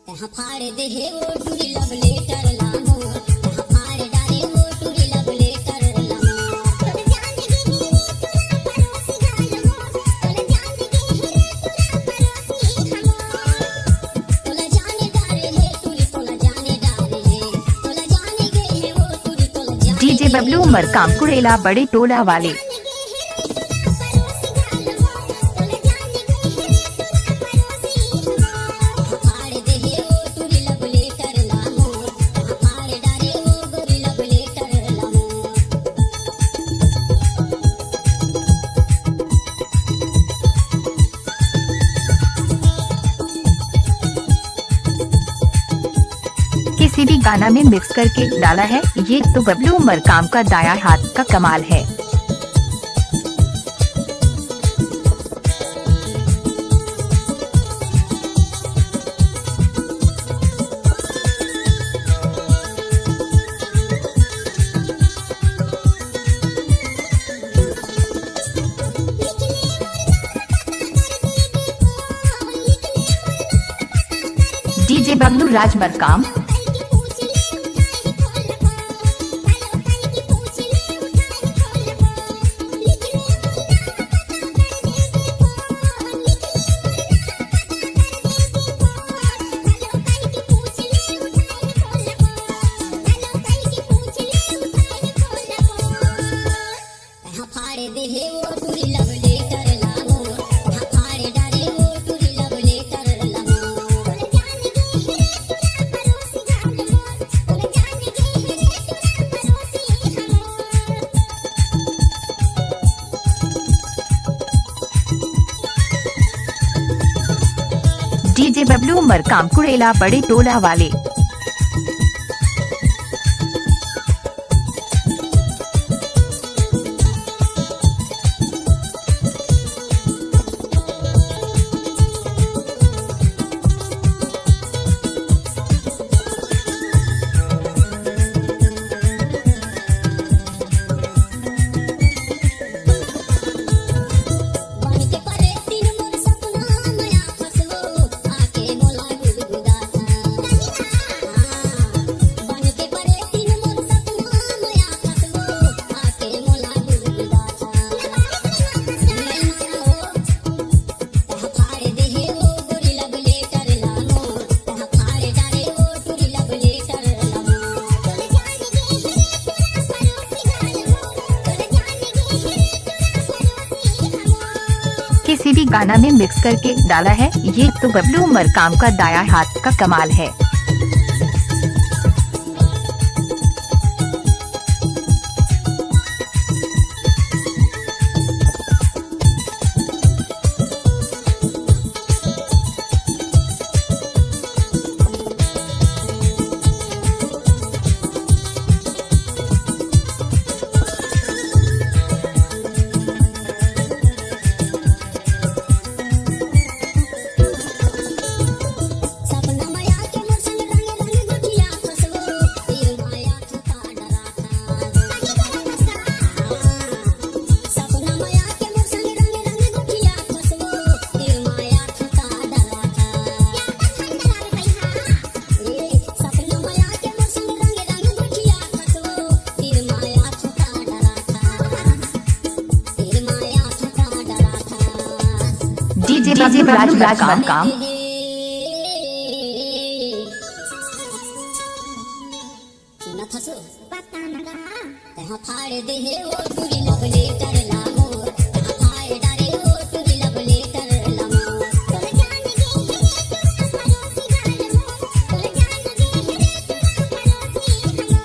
तहाँ फाड़ दे हे वो टूरी लव लेटर लामो, तहाँ फाड़ डाले वो टूरी लव लेटर लामो। तोला जान दे हे रे तोला परोसी गालमो, तोला जान दे हे रे तोला परोसी हमो। तोला जाने डारे हे टूरी, तोला जाने डारे हे, तोला जाने गे हे वो टूरी, तोला जाने डीजे बबलू मरकाम कुड़ेला बड़े टोला वाले। किसी भी गाना में मिक्स करके डाला है, ये तो बबलू मरकाम का दाया हाथ का कमाल है। डीजे बबलू राज मरकाम। डीजे बबलू मरकाम कुड़ेला बड़े टोला वाले। किसी भी गाना में मिक्स करके डाला है, ये तो बबलू मरकाम का दाया हाथ का कमाल है। डीजे राज मरकाम। तहाँ फाड़ दे हे वो टूरी लव लेटर लामो, तहाँ फाड़ डाले वो टूरी लव लेटर लामो। तोला जान दे हे रे तोला परोसी गालमो, तोला जान दे हे रे तोला परोसी हमो।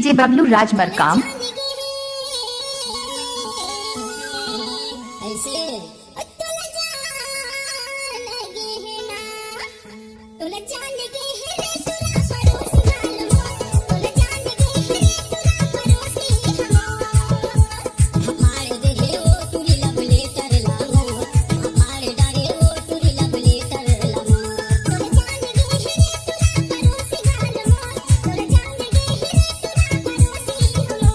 डीजे बबलू राज मरकाम। ऐसे तुला जान लगे है ना, तुला जान लगे है रे, तुला पड़ोसी गालमो, तुला जान लगे है रे, तुला पड़ोसी हमो। हमारे देहे वो तुरी लब लेटर लामो, हमारे डारे वो तुरी लब लेटर लामो। तुला जान लगे है रे, तुला पड़ोसी गालमो, तुला जान लगे है रे, तुला पड़ोसी हमो।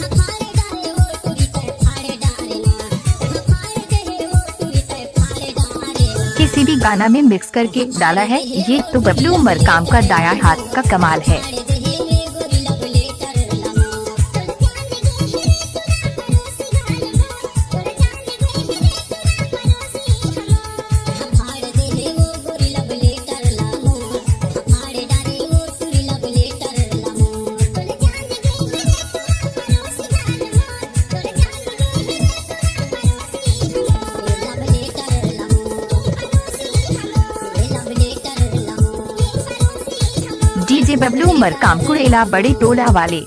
हमारे डारे वो तुरी ते फाड़े डारे ना, हमारे देहे वो तुरी ते फाड़े डारे ना। किसी भी गाना में मिक्स करके डाला है, ये तो बबलू मरकाम का दाया हाथ का कमाल है। हमारे देहे में गोरी लब लेटर लामो, तुला जान लगे है रे, तुला पड़ोसी गालमो, तुला जान लगे है रे, तुला पड़ोसी हमो। हमारे देहे वो गोरी लब लेटर लामो, हमारे डारे वो तुरी लब लेटर लामो। तुला जान लगे है रे, तुला पड़ोसी गालमो, तुला जान लगे है रे, तुला पड़ोसी हमो। लब लेटर लामो, पड़ोसी हमो, लब लेटर लामो, पड़ोसी हमो। डीजे बबलू मरकाम कुड़ेला बड़े टोला वाले।